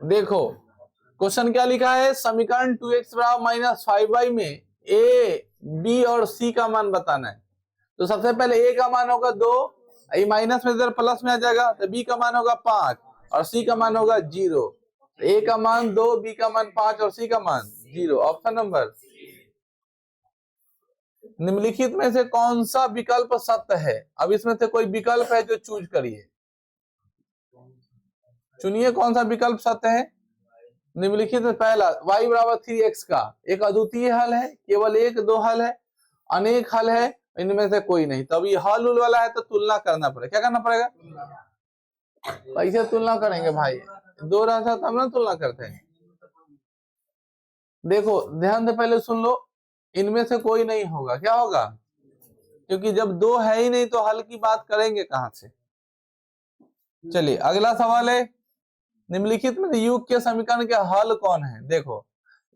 देखो क्वेश्चन क्या लिखा है, समीकरण 2x बराबर -5y में a, b और c का मान बताना है। तो सबसे पहले a का मान होगा 2, ये माइनस में इधर प्लस में आ जाएगा, तो b का मान होगा 5 और c का मान होगा 0। a का मान 2, b का मान 5 और c का मान 0। ऑप्शन नंबर निम्नलिखित में से कौन सा विकल्प सत्य है। अब इसमें से कोई विकल्प है जो चूज करिए, चुनिए कौन सा विकल्प सत्य है। निम्नलिखित में पहला y बराबर 3x का एक अद्वितीय हल है, केवल एक दो हल है, अनेक हल है, इनमें से कोई नहीं। तब ये हल उल वाला है तो तुलना करना पड़ेगा। क्या करना पड़ेगा? कैसे तुलना करेंगे भाई, दो रहता तब ना तुलना करते हैं। देखो ध्यान से पहले सुन लो, इनमें से कोई नहीं होगा। क्या होगा? क्योंकि जब दो है ही नहीं तो हल की बात करेंगे कहां से। चलिए अगला सवाल है, निम्नलिखित में युग के समीकरण के हल कौन है। देखो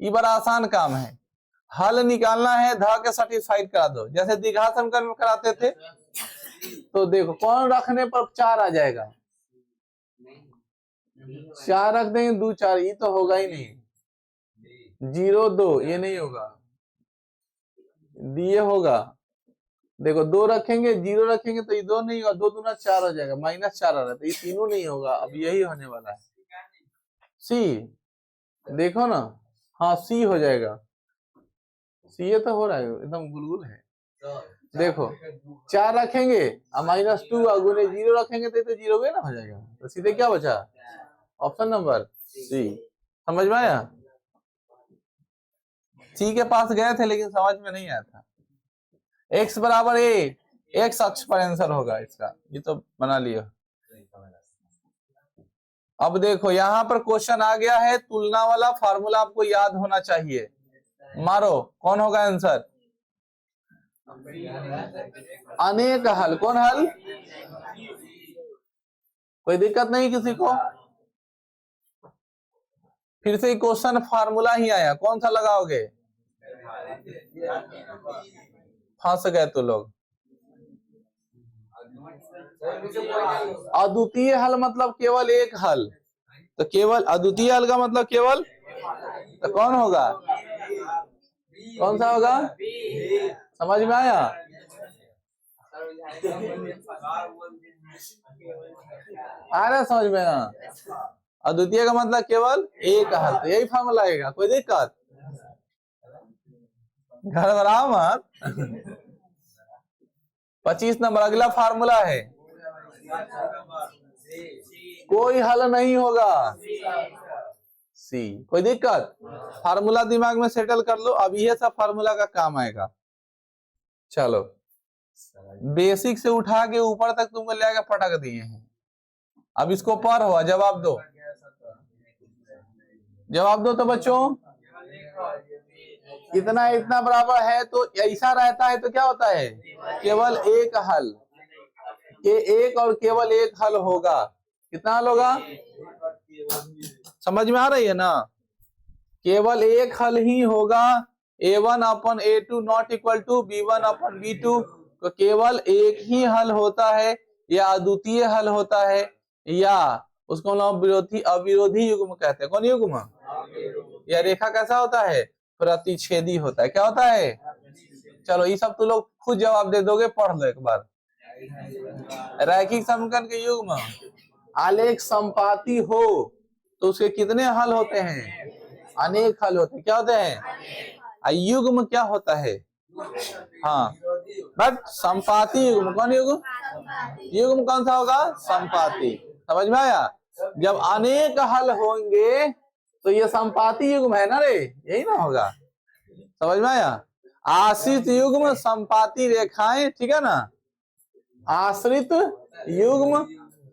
ये बड़ा आसान काम है, हल निकालना है, ध के सेटिस्फाइड करा दो, जैसे द्विघात समीकरण में कराते थे। तो देखो कौन रखने पर 4 आ जाएगा, 4 रख देंगे, 2 4, ये तो होगा ही नहीं। 0 2 ये नहीं होगा, दिए होगा। देखो 2 रखेंगे, 0 रखेंगे तो ये 2 नहीं होगा, 2 दूना 4 हो जाएगा, -4 आ रहा है, तो ये तीनों नहीं होगा। अब यही होने वाला है सी। देखो ना, हाँ सी हो जाएगा, सी ये तो हो रहा है, एकदम गुलगुल है। देखो 4 रखेंगे और -2 गुने 0 रखेंगे तो 0 ना हो जाएगा, तो सीधे क्या बचा? Option number C. समझ में आया? सी के पास गए थे लेकिन समझ में नहीं आया था। x बराबर a, x अक्ष पर आंसर होगा इसका, ये तो बना लिया। अब देखो यहाँ पर क्वेश्चन आ गया है, तुलना वाला फार्मूला आपको याद होना चाहिए। मारो कौन होगा आंसर? अनेक हल। कौन हल? कोई दिक्कत नहीं किसी को? फिर से क्वेश्चन फार्मूला ही आया, कौन सा लगाओगे? फंस गए तो लोग। अद्वितीय हल मतलब केवल एक हल, तो केवल अद्वितीय हल का मतलब केवल, तो कौन होगा? कौन सा होगा? समझ में आया? आ रहा समझ में ना? अद्वितीय का मतलब केवल एक हल, तो यही फार्मूला आएगा। कोई दिक्कत? घर बराबर मत। 25 नंबर अगला फार्मूला है, कोई हल नहीं होगा, सी। कोई दिक्कत? फार्मूला दिमाग में सेटल कर लो, अब ये सब फार्मूला का काम आएगा। चलो बेसिक से उठा के ऊपर तक तुमको ले आके पटक दिए हैं। अब इसको पर हुआ, जवाब दो, जवाब दो तो बच्चों। इतना इतना बराबर है तो ऐसा रहता है तो क्या होता है? केवल एक हल, के एक और केवल एक हल होगा। कितना हल होगा? समझ में आ रही है ना? केवल एक हल ही होगा, a1 upon a2 not equal to b1 upon b2। तो केवल एक ही हल होता है, या अद्वितीय हल होता है, या उसको हम विरोधी अविरोधी युग्म कहते हैं। कौन युग्म? या रेखा कैसा होता है? प्रतिच्छेदी होता है। क्या होता है? चलो ये सब तो लोग खुद जवाब दे दोगे, पढ़ लो एक बार। रैखिक समीकरण के युग्म आलेख संपाती हो तो उसके कितने हल होते हैं? अनेक हल होते हैं। क्या होते हैं? युग्म क्या होता है? हाँ बट संपाती युग्म। कौन युग्म? युग्म कौन सा होगा? संपाती। समझ में आया? जब अनेक हल होंगे तो ये संपाती युग्म है ना रे, यही ना होगा। समझ में आया? आश्रित युग्म संपाती रेखाएं, ठीक है ना? आश्रित युग्म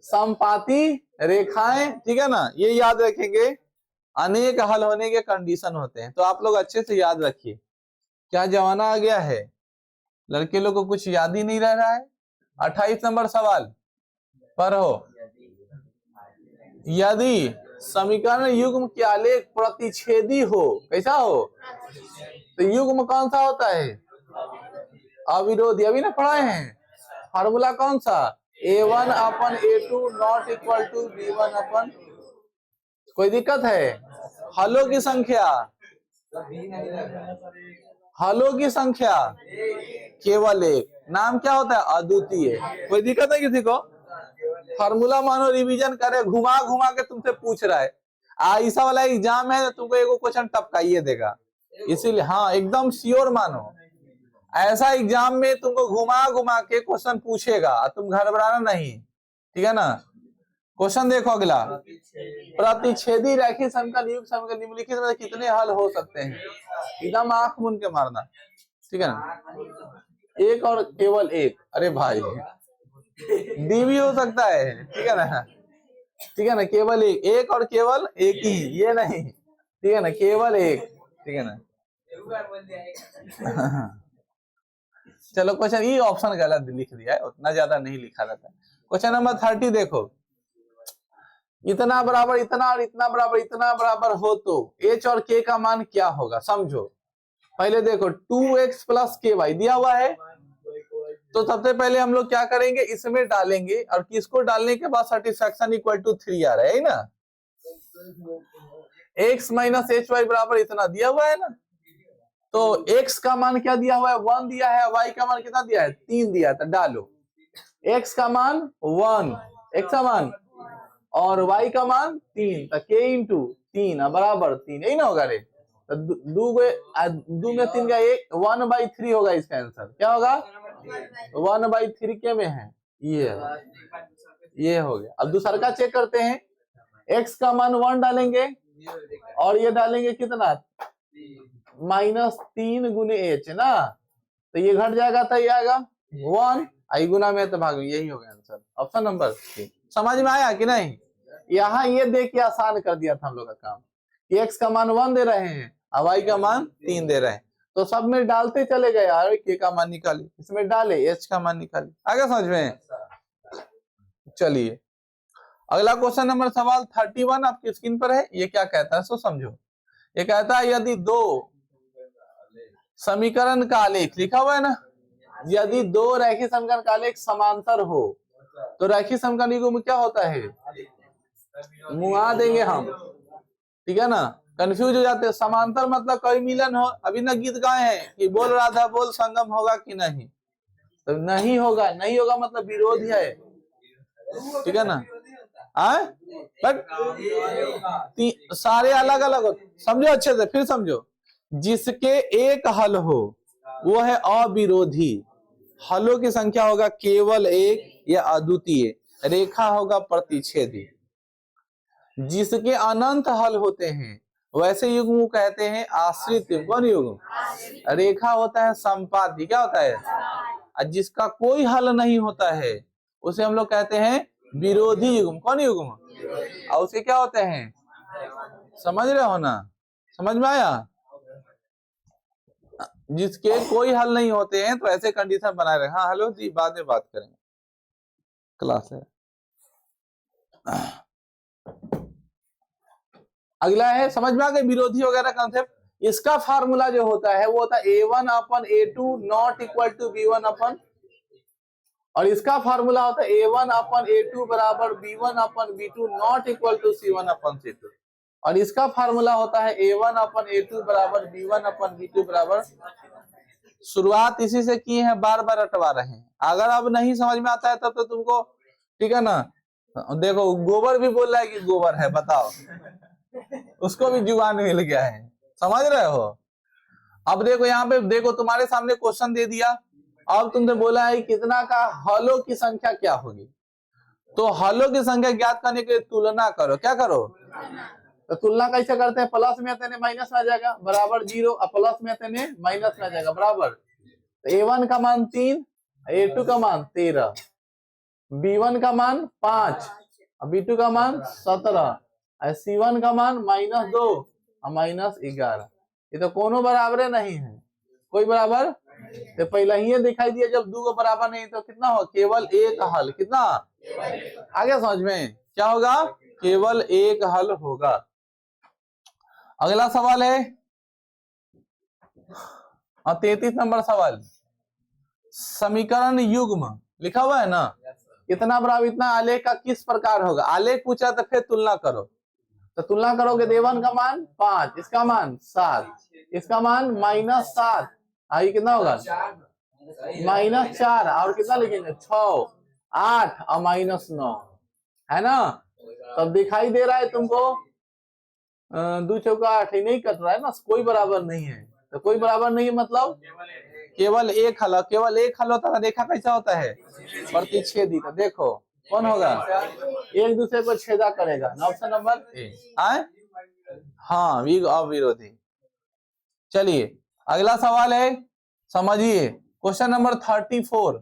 संपाती रेखाएं, ठीक है ना? ये याद रखेंगे, अनेक हल होने के कंडीशन होते हैं। तो आप लोग अच्छे से याद रखिए। क्या जमाना आ गया है, लड़के लोग को कुछ याद ही नहीं रह रहा है। 28 नंबर सवाल पढ़ो। यदि समीकरण युग्म के आलेख प्रतिच्छेदी हो, कैसा हो? तो युग्म कौन सा होता है? अविरोधी। अभी ना पढ़ाए हैं फार्मूला कौन सा? a1 upon a2 not equal to b1 upon कोई दिक्कत है? हलों की संख्या, हलों की संख्या केवल एक। नाम क्या होता है? अद्वितीय। कोई दिक्कत है किसी को? फार्मूला मानो रिवीजन करे, घुमा घुमा के तुमसे पूछ रहा है। ऐसा वाला एग्जाम है तुमको एगो क्वेश्चन टपकाइए देगा, इसीलिए हाँ एकदम श्योर मानो। ऐसा एग्जाम में तुमको घुमा घुमा के क्वेश्चन पूछेगा, तुम घबराना नहीं, ठीक है ना। क्वेश्चन देखो अगला, प्रतिच्छेदी रैखिक समीकरण युक्त समीकरण निम्नलिखित में कितने हल हो सकते हैं? एकदम आंख मूंद के मारना, ठीक है ना। एक और केवल एक, अरे भाई डी भी हो सकता है, ठीक है ना, ठीक है ना। केवल एक, एक और केवल एक ही, ये नहीं, ठीक है ना, केवल एक, ठीक है ना। चलो क्वेश्चन, ये ऑप्शन गलत लिख दिया है, उतना ज्यादा नहीं लिखा रहता। क्वेश्चन नंबर 30 देखो, इतना बराबर इतना और इतना बराबर इतना बराबर हो तो h और k का मान क्या होगा? समझो। पहले देखो 2x प्लस के वाई दिया हुआ है, तो सबसे पहले हम लोग क्या करेंगे, इसमें डालेंगे, और किसको डालने के बाद सेटिस्फैक्शन इक्वल टू 3 आ रहा है ना। x माइनस एच वाई बराबर इतना दिया हुआ है ना, तो x का मान क्या दिया हुआ है? 1 दिया है, y का मान कितना दिया है? 3 दिया है, तो डालो x का मान 1, x का मान, और y का मान 3, तो k इंटू 3 बराबर 3, यही ना होगा रे। तो दो में 3 का 1, 1/3 होगा इसका आंसर। क्या होगा? 1/3 के में है, ये हो गया। अब दूसरा का चेक करते हैं, x का मान 1 डालेंगे, और ये डालेंगे कितना? -3 गुने h ना, तो ये घट जाएगा, तो ये आएगा 1, आई गुना में तो भाग, यही होगा आंसर, ऑप्शन नंबर 3। समझ में आया कि नहीं? यहाँ ये देख के आसान कर दिया था हम लोग का काम, कि x का मान 1 दे रहे हैं और y का मान 3 दे रहे हैं, तो सब में डालते चले गए यार। k का मान निकालिए, इसमें डाले, h का मान निकालिए, आगे समझ में। चलिए अगला क्वेश्चन नंबर सवाल 31 आपकी स्क्रीन पर है। ये क्या कहता है सो समझो। ये कहता है यदि दो समीकरण का आलेख, लिखा हुआ है ना, यदि दो रैखिक समीकरण का आलेख समांतर हो तो रैखिक समीकरण युग्म क्या होता है? मुआ देंगे हम, ठीक है ना। कंफ्यूज हो जाते हैं, समांतर मतलब कोई मिलन हो। अभी ना गीत गाए हैं कि बोल राधा बोल संगम होगा कि नहीं, तो नहीं होगा, नहीं होगा मतलब विरोधी है, ठीक है ना। बट सारे अलग अलग हो, समझो अच्छे से, फिर समझो। जिसके एक हल हो वो है अविरोधी, हलों की संख्या होगा केवल एक या अद्वितीय, रेखा होगा प्रतिच्छेदी। जिसके अनंत हल होते हैं वैसे युग्म को कहते हैं आश्रित युग्म। कौन युग्म? रेखा होता है संपाती, क्या होता है? और जिसका कोई हल नहीं होता है उसे हम लोग कहते हैं विरोधी युग्म। कौन युग्म? और उसके क्या होते हैं? समझ रहे हो ना, समझ में आया? जिसके कोई हल नहीं होते हैं तो ऐसे कंडीशन बनाए रहे। हाँ हेलो जी, बाद में बात करेंगे, क्लास है। अगला है, समझ में आ गया विरोधी वगैरह कंसेप्ट। इसका फार्मूला जो होता है वो होता है a1/a2 not equal to b1/, और इसका फार्मूला होता है a1/a2 बराबर b1/b2 not equal to c1/c2, और इसका फार्मूला होता है a1/a2 बराबर b1/b2 बराबर। शुरुआत इसी से की है, बार बार रटवा रहे हैं। अगर अब नहीं समझ में आता है तब तो तुमको, ठीक है ना। देखो गोबर भी बोल रहा है कि गोबर है, बताओ, उसको भी जुबान मिल गया है, समझ रहे हो। अब देखो यहाँ पे, देखो तुम्हारे सामने क्वेश्चन दे दिया, अब तुमने बोला है कितना का हलों की संख्या क्या होगी, तो हलों की संख्या ज्ञात करने के लिए तुलना करो। क्या करो? तो तुलना कैसे करते हैं? प्लस में आते माइनस में आ जाएगा बराबर 0, और प्लस में आते माइनस में आ जाएगा बराबर। तो a1 का मान 3, a2 का मान 13, b1 का मान 5, b2 का मान 17, c1 का मान -2 और -11। ये तो कोनो बराबर नहीं है, कोई बराबर तो पहले ही दिखाई दिया। जब दो बराबर नहीं तो कितना हो? केवल एक हल। कितना? आगे समझ में क्या होगा? केवल एक हल होगा। अगला सवाल है 33 नंबर सवाल, समीकरण युग्म लिखा हुआ है ना, इतना बराबर इतना आलेख का किस प्रकार होगा? आलेख पूछा तो फिर तुलना करो। तो तुलना करोगे A1 का मान 5, इसका मान 7, इसका मान -7, आई कितना होगा -4, और कितना लिखेंगे 6, 8 और -9, है ना। तब दिखाई दे रहा है तुमको 2 चौका 8, नहीं कट रहा है ना, कोई बराबर नहीं है। तो कोई बराबर नहीं है मतलब केवल एक हल, केवल एक हल होता है। रेखा कैसा होता है प्रतिच्छेदी। तो देखो कौन होगा, एक दूसरे को छेदा करेगा, ऑप्शन नंबर ए। हाँ, अविरोधी। चलिए अगला सवाल है, समझिए क्वेश्चन नंबर 34,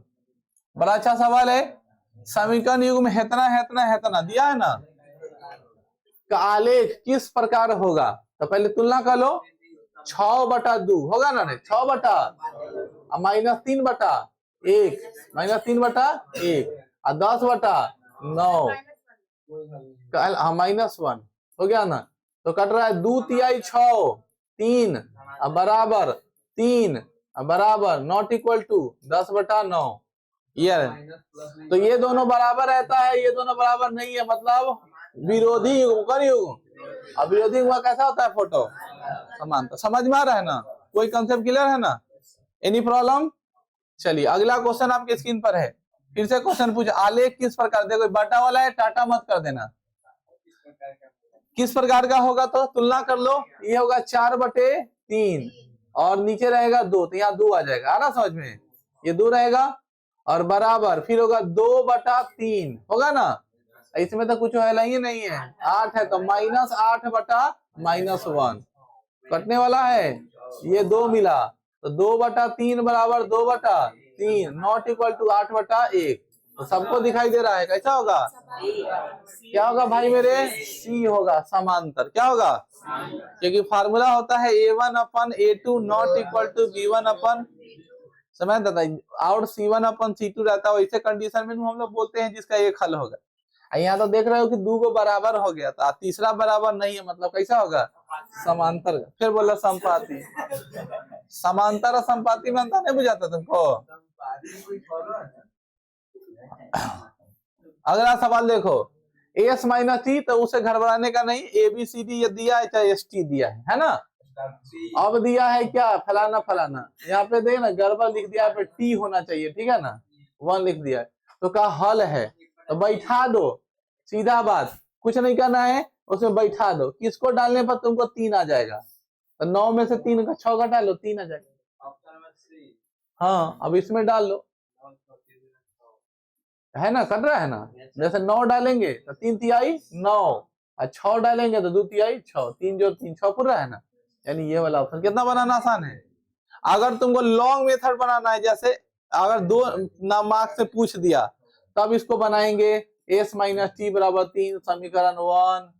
बड़ा अच्छा सवाल है। समीकरण युग में हेतना हेतना हेतना दिया है ना, का आलेख किस प्रकार होगा। तो पहले तुलना कर लो, 6/2 होगा ना, 6 बटा -3/1, -3/1 और 10/9 -1 हो गया ना। तो कट रहा है 2 तिहाई 6, 3 बराबर 3 बराबर नॉट इक्वल टू 10/9। ये तो ये दोनों बराबर रहता है, ये दोनों बराबर नहीं है, मतलब विरोधी युग्म। अब विरोधी युग्म कैसा होता है, फोटो समानता। समझ में आ रहा है ना, कोई कंसेप्ट क्लियर है ना, एनी प्रॉब्लम। चलिए अगला क्वेश्चन आपके स्क्रीन पर है, फिर से क्वेश्चन पूछा, आलेख किस प्रकार, देखो बाटा वाला है, टाटा मत कर देना, किस प्रकार का होगा। तो तुलना कर लो, ये होगा 4/3 और नीचे रहेगा 2, तो यहाँ 2 आ जाएगा, आ रहा समझ में, ये 2 रहेगा और बराबर फिर होगा 2/3 होगा ना। इसमें तो कुछ है ही नहीं है, 8 है तो -8/-1 कटने वाला है, ये 2 मिला तो 2/3 बराबर 2/3 नॉट इक्वल टू 8/1। तो सबको दिखाई दे रहा है, कैसा होगा, क्या होगा भाई मेरे, सी होगा, समांतर। क्या होगा, क्योंकि फार्मूला होता है A1/A2 not equal to B1, समझ और C1/C2 रहता है। वैसे कंडीशन में हम लोग बोलते हैं जिसका एक हल होगा। यहाँ तो देख रहे हो कि 2 को बराबर हो गया, तो तीसरा बराबर नहीं है, मतलब कैसा होगा, समांतर। फिर बोला संपाती, समांतर और संपाती में अंतर नहीं बुझाता तुमको। अगला सवाल देखो, S - T, तो उसे घर बनाने का नहीं, ABCD ये दिया है, चाहे ST दिया है ना। अब दिया है क्या, फलाना फलाना, यहाँ पे दे ना गड़बड़ लिख दिया है, T होना चाहिए, ठीक है ना, 1 लिख दिया है। तो क्या हल है, तो बैठा दो, सीधा बात, कुछ नहीं करना है, उसमें बैठा दो। किसको डालने पर तुमको 3 आ जाएगा, तो 9 में से 3 का 6 घटा लो, 3 आ जाएगा। हाँ, अब इसमें डाल लो, है ना, कट रहा है ना। जैसे 9 डालेंगे तो 3 तिहाई 9 और 6 डालेंगे तो 2 तिहाई 6, 3 जोड़ 3 6 पूरा है ना। यानी ये वाला ऑप्शन कितना बनाना आसान है। अगर तुमको लॉन्ग मेथड बनाना है, जैसे अगर 2 मार्क्स से पूछ दिया, तब इसको बनाएंगे S - T बराबर 3, समीकरण 1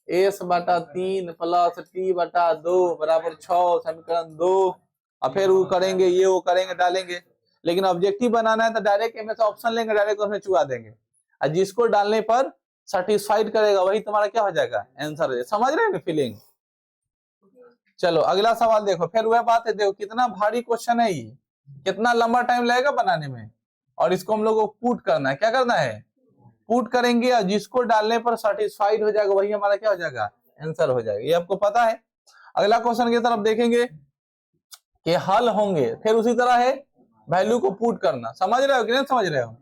S/3 प्लस T/2 बराबर 6, समीकरण 2, और फिर वो करेंगे, ये वो करेंगे, डालेंगे। लेकिन ऑब्जेक्टिव बनाना है तो डायरेक्ट में से ऑप्शन लेंगे, डायरेक्ट उसमें चुका देंगे, और जिसको डालने पर सेटिस्फाइड करेगा वही तुम्हारा क्या हो जाएगा, आंसर। समझ रहे हैं फीलिंग। चलो अगला सवाल देखो, फिर वह बात है, देखो कितना भारी क्वेश्चन है ये, कितना लंबा टाइम लगेगा बनाने में, और इसको हम लोग को पुट करना है। क्या करना है, पुट करेंगे, और जिसको डालने पर सेटिस्फाइड हो जाएगा वही हमारा क्या हो जाएगा, आंसर हो जाएगा। ये आपको पता है। अगला क्वेश्चन की तरफ देखेंगे कि हल होंगे, फिर उसी तरह है वैल्यू को पुट करना। समझ रहे हो कि नहीं समझ रहे हो।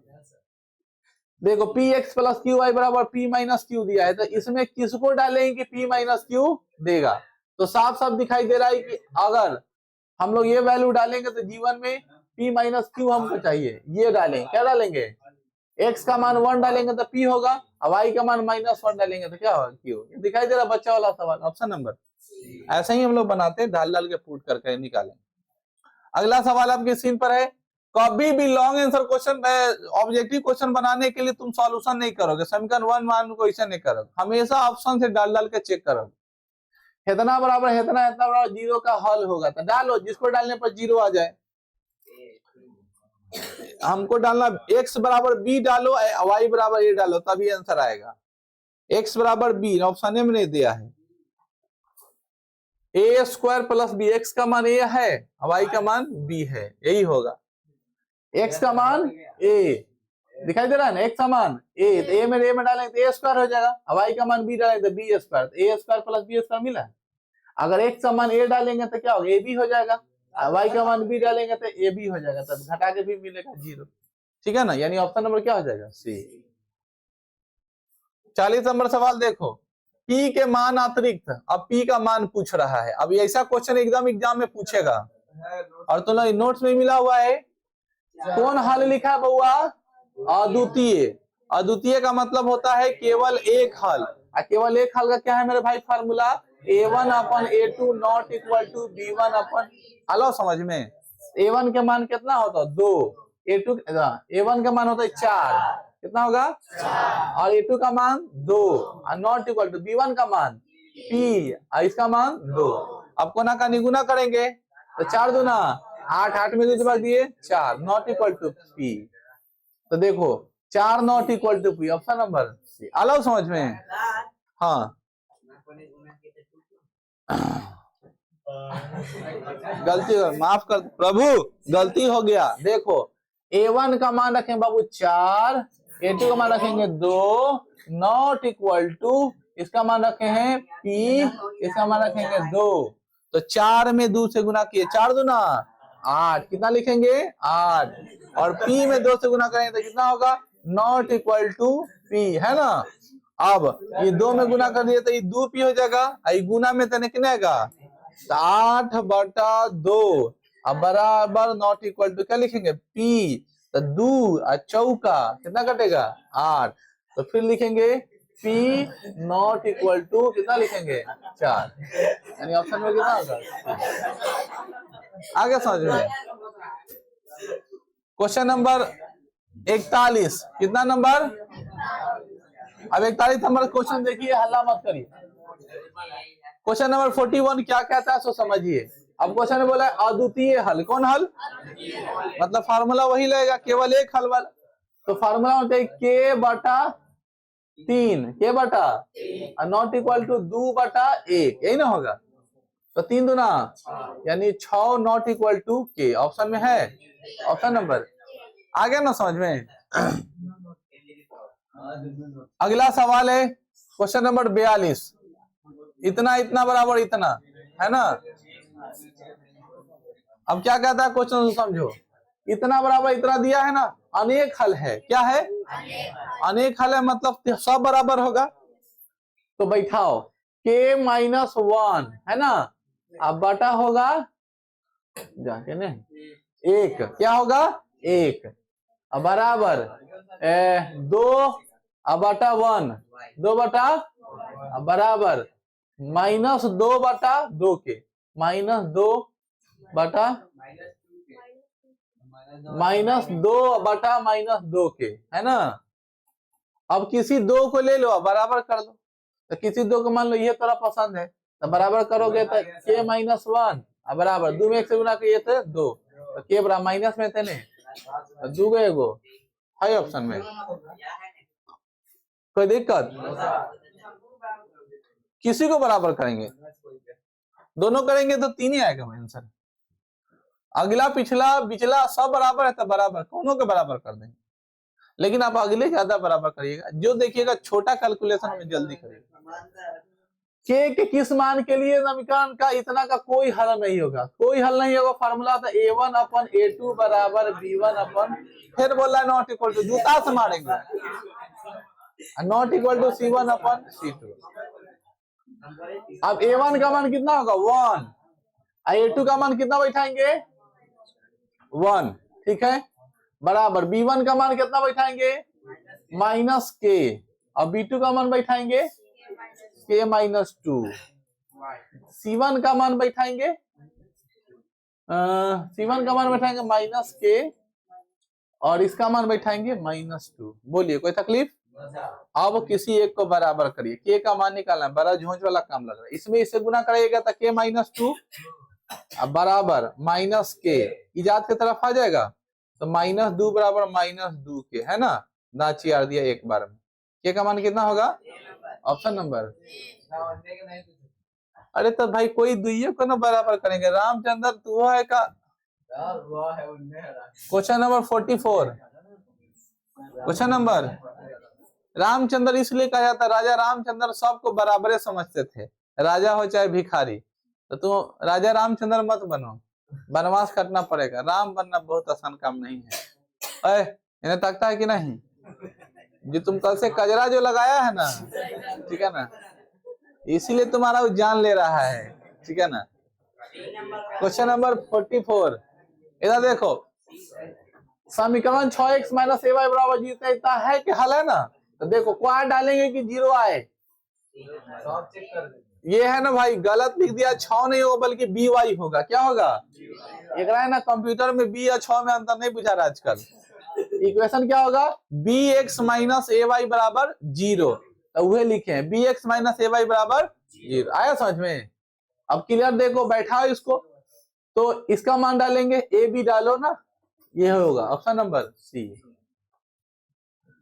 देखो Px + Qy बराबर P - Q दिया है, तो इसमें किसको डालेंगे कि P - Q देगा। तो साफ साफ दिखाई दे रहा है कि अगर हम लोग ये वैल्यू डालेंगे तो जीवन में P - Q हमको चाहिए, ये डालेंगे। क्या डालेंगे, x का मान 1 डालेंगे तो P होगा, और y का मान -1 डालेंगे तो क्या होगा, Q। दिखाई दे रहा बच्चा वाला सवाल, ऑप्शन नंबर। ऐसे ही हम लोग बनाते हैं, डाल डाल के पुट करके निकालें। अगला सवाल आपके स्क्रीन पर है, कभी भी long answer question, objective question बनाने के लिए तुम सॉल्यूशन नहीं करोगे, समीकरण 1 मान को ऐसे नहीं करोगे, हमेशा ऑप्शन से डाल डाल के चेक करोगे। इतना बराबर इतना, इतना बराबर 0 का हल होगा, तो डालो, जिसको डालने पर 0 आ जाए। हमको डालना x बराबर b डालो, y बराबर a डालो, तभी आंसर आएगा। x बराबर b ऑप्शन में नहीं दिया है, a² + b, x का मान a है, y का मान b है, यही होगा। x का मान a, दिखाई दे रहा है ना, एक समान ए, तो ए में डालेंगे तो ए स्क्वायर हो जाएगा, अब आई का मान बी डालेंगे तो बी स्क्वायर, तो ए स्क्वायर प्लस बी स्क्वायर मिला। अगर एक समान ए डालेंगे तो क्या होगा, ए बी हो जाएगा, वाई का मान बी डालेंगे तो ए बी हो जाएगा, तब घटा के भी मिलेगा 0। ठीक है ना, यानी ऑप्शन नंबर क्या हो जाएगा, सी। 40 नंबर सवाल देखो, P के मान अतिरिक्त, अब P का मान पूछ रहा है। अब ऐसा क्वेश्चन एग्जाम में पूछेगा, और तो नोट्स में मिला हुआ है। कौन हल लिखा है बउआ, अद्वितीय। अद्वितीय का मतलब होता है केवल एक हल, केवल एक हल का क्या है मेरे भाई formula, A1 upon A2 not equal to B1 upon, hello समझ में, A1 के मान कितना होता है 2, A2 A1 का मान होता है 4, कितना होगा, और A2 का मान 2, नॉट इक्वल टू B1 का मान P, इसका मान 2। अब कोना का निगुना करेंगे तो 4 दूना 8, 8 में 2 दिए 4, नॉट इक्वल टू P। तो देखो 4 not equal to P, option number C. आलो समझ में, हाँ गलती, माफ कर प्रभु, गलती हो गया। देखो A1 का मान रखेंगे बाबू 4, A2 का मान रखेंगे 2, नॉट इक्वल टू, इसका मान रखे हैं P, इसका मान रखेंगे 2। तो 4 में 2 से गुना किए, 4 दूना 8, कितना लिखेंगे 8, और P में 2 से गुना करेंगे तो कितना होगा, नॉट इक्वल टू P, है ना। अब ये 2 में गुना कर दिए तो ये 2P हो जाएगा, गुना में तो कितना आएगा 8/2, अब बराबर नॉट इक्वल टू क्या लिखेंगे P, तो 2 चौका कितना कटेगा 8, तो फिर लिखेंगे P नॉट इक्वल टू कितना लिखेंगे 4, यानी ऑप्शन में कितना होगा, आगे समझ में। क्वेश्चन नंबर 41, कितना नंबर, अब 41 नंबर क्वेश्चन देखिए, हल्ला मत करिए। क्वेश्चन नंबर 41 क्या कहता है सो समझिए। अब क्वेश्चन में बोला है अद्वितीय हल, कौन हल, मतलब फार्मूला वही लगेगा, केवल एक हल वाला। तो फार्मूला होता है K/3, K/ not equal to 2/1, यही ना होगा। तो 3 दूना यानी 6 not equal to K, option में है, ऑप्शन नंबर। आ गया ना समझ में। अगला सवाल है क्वेश्चन नंबर 42, इतना इतना बराबर इतना, है ना। अब क्या कहता है क्वेश्चन समझो, इतना बराबर इतना दिया है ना, अनेक हल है, क्या है अनेक हल है, मतलब सब बराबर होगा। तो बैठाओ K-1 है ना, अब बटा होगा जाके ने 1, क्या होगा 1, अब बराबर 2/1, 2 बराबर -2/2 के, -2/-2 के, है ना। अब किसी 2 को ले लो बराबर कर लो, तो किसी 2 को मान लो ये तोरा पसंद है, तो बराबर करोगे तो K-1 बराबर 2 में 1 से गुना किए थे 2, तो K बराबर माइनस में थे ने, तो 2 गए गो है ऑप्शन में, कोई दिक्कत, किसी को बराबर करेंगे, दोनों करेंगे तो 3 ही आएगा आंसर। अगला पिछला बिचला सब बराबर है तो बराबर दोनों के बराबर कर देंगे, लेकिन आप अगले ज्यादा बराबर करिएगा, जो देखिएगा छोटा कैलकुलेशन में जल्दी करिएगा। के किस मान के लिए समीकरण का इतना का कोई हल नहीं होगा, कोई हल नहीं होगा। फार्मूला था A1/A2 बराबर B1/, फिर बोला नॉट इक्वल टू, जूता से मारेंगे, नॉट इक्वल टू C1/C2। अब A1 का मान कितना होगा 1, A2 का मान कितना बैठाएंगे 1, ठीक है, बराबर B1 का मान कितना बैठाएंगे -K, और B2 का मान बैठाएंगे K-2, C1 का मान बैठाएंगे -K, और इसका मान बैठाएंगे -2। बोलिए कोई तकलीफ। अब किसी एक को बराबर करिए, K का मान निकालना है, बड़ा झोंझ वाला काम लग रहा है, इसमें इससे गुना करिएगा तो K-2 बराबर -K, इजाद की तरफ आ जाएगा, तो -2 बराबर -2 के, है ना, दाची आर दिया एक बार में। K का मान कितना होगा, ऑप्शन नंबर। अरे तो भाई कोई दुइये को ना बराबर करेंगे, रामचंद्र तू है का। Question number 44, question number, Ramchandra इसलिए कहा जाता है, राजा रामचंद्र सबको बराबर समझते थे, राजा हो चाहे भिखारी। तो तुम राजा रामचंद्र मत बनो, वनवास काटना पड़ेगा। राम बनना बहुत आसान काम नहीं है। इन्हें तकता है कि नहीं? जो तुम कल से कजरा जो लगाया है ना, ठीक है ना, इसीलिए तुम्हारा वो जान ले रहा है, ठीक है ना। क्वेश्चन नंबर 44, इधर देखो, समीकरण 6x - ay बराबर 0 इतना है कि हल है ना। तो देखो क्या डालेंगे कि 0 आए, ये है ना भाई, गलत लिख दिया, 6 नहीं होगा बल्कि by होगा। क्या होगा? एक है ना, कंप्यूटर में b और 6 में अंतर नहीं बुझा रहा आजकल। इक्वेशन क्या होगा? bx - ay बराबर 0, तो वह लिखे bx - ay बराबर 0। आया समझ में? अब क्लियर देखो, बैठाओ इसको, तो इसका मान डालेंगे, ए बी डालो ना, ये होगा ऑप्शन नंबर सी।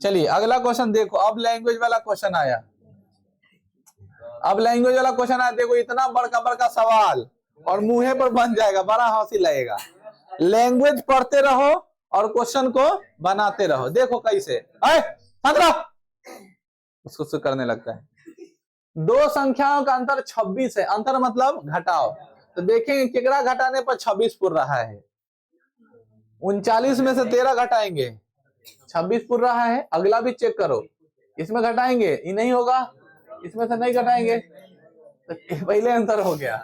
चलिए अगला क्वेश्चन देखो, अब लैंग्वेज वाला क्वेश्चन आया। अब लैंग्वेज वाला क्वेश्चन आया, देखो इतना बड़का बड़का सवाल और मुंहे पर बन जाएगा, बड़ा हंसी लगेगा। लैंग्वेज पढ़ते रहो और क्वेश्चन को बनाते रहो। देखो कैसे, उसको करने लगता है। दो संख्याओं का अंतर 26 है, अंतर मतलब घटाओ। तो देखेंगे केकड़ा घटाने पर 26 पुर रहा है। 39 में से 13 घटाएंगे, 26 पुर रहा है। अगला भी चेक करो, इसमें घटाएंगे, ये नहीं होगा, इसमें से नहीं घटाएंगे, तो पहले अंतर हो गया,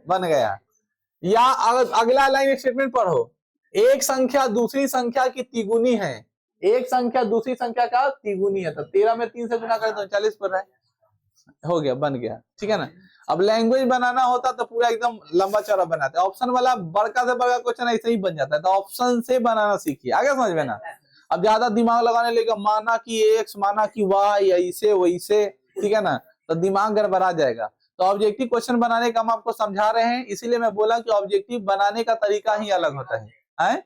बन गया। या अगला लाइन स्टेटमेंट पढ़ो, एक संख्या दूसरी संख्या की तिगुनी है, एक संख्या दूसरी संख्या का तिगुनी है, तो 13 में 3 से गुना करें तो 40 पर है, हो गया, बन गया, ठीक है ना। अब लैंग्वेज बनाना होता तो पूरा एकदम लंबा चौड़ा बनाते, ऑप्शन वाला बड़का से बड़का क्वेश्चन ऐसे ही बन जाता है, तो ऑप्शन से बनाना सीखिए, आगे समझ में ना। अब ज्यादा दिमाग लगाने लगे, माना कि एक्स, माना कि वाई, ऐसे वैसे, ठीक है ना, तो दिमाग गड़बड़ा जाएगा। तो ऑब्जेक्टिव क्वेश्चन बनाने का हम आपको समझा रहे हैं, इसीलिए मैं बोला कि ऑब्जेक्टिव बनाने का तरीका ही अलग होता है।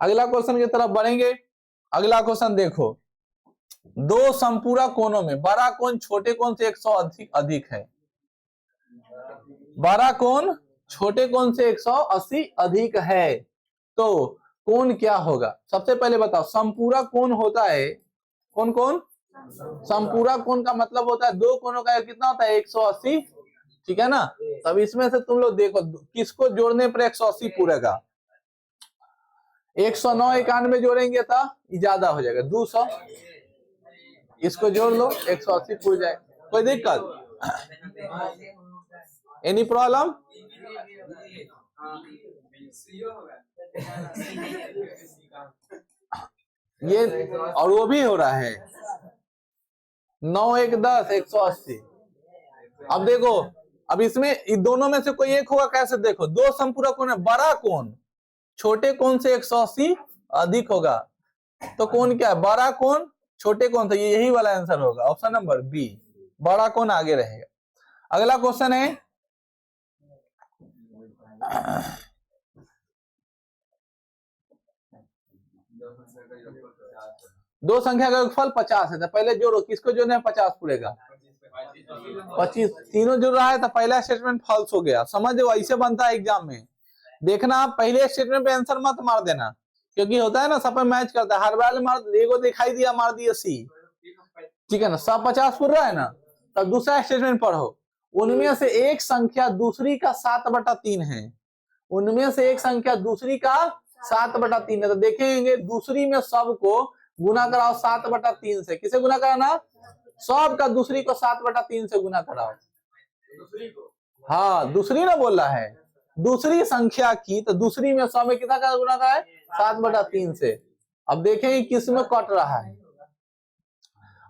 अगला क्वेश्चन की तरफ बढ़ेंगे। अगला क्वेश्चन देखो, दो समपूरक कोणों में बड़ा कोण छोटे कोण से 180 अधिक है। बड़ा कोण छोटे कोण से 180 अधिक है, तो कोण क्या होगा? सबसे पहले बताओ, समपूरक कोण होता है, कौन कौन? समपूरक कोण का मतलब होता है दो कोणों का कितना होता है? 180, ठीक है ना। तब इसमें से तुम लोग देखो किसको जोड़ने पर 180 पूरेगा। 109 91 जोड़ेंगे तो ज्यादा हो जाएगा, 200, इसको जोड़ लो, 180 पूर जाए। कोई दिक्कत? Any problem? ये और वो भी हो रहा है, 9 1 10 180। अब देखो, अब इसमें दोनों में से कोई एक होगा, कैसे देखो, दो समपूरक कोण है, बड़ा कोण छोटे कोण से 180 अधिक होगा, तो कोण क्या है? बड़ा कोण छोटे कोण से, यही वाला आंसर होगा, ऑप्शन नंबर बी, बड़ा कोण आगे रहेगा। अगला क्वेश्चन है, दो संख्या का योगफल 50 है, तो पहले जोड़ो, किसको जोड़ना है? 50 पूरेगा, 25, तीनों जुड़ रहा है, तो पहला स्टेटमेंट फॉल्स हो गया। समझ लो, ऐसे बनता है एग्जाम में। देखना, आप पहले स्टेटमेंट पे आंसर मत मार देना, क्योंकि होता है ना, सब मैच करता है, हर बार मार, एगो दिखाई दिया मार दिया सी, ठीक है ना, सब 50 पूर रहा है ना। तब दूसरा स्टेटमेंट पढ़ो, उनमें से एक संख्या दूसरी का 7/3 है, उनमें से एक संख्या दूसरी का 7/3 है, तो देखेंगे दूसरी में सबको गुना कराओ 7/3 से। किसे गुना कराना? सब का दूसरी को 7/3 से गुना कराओ। हाँ, दूसरी ना बोल रहा है, दूसरी संख्या की, तो दूसरी में सब में कितना का गुना करा है? 7/3 से। अब देखेंगे किस में कट रहा है।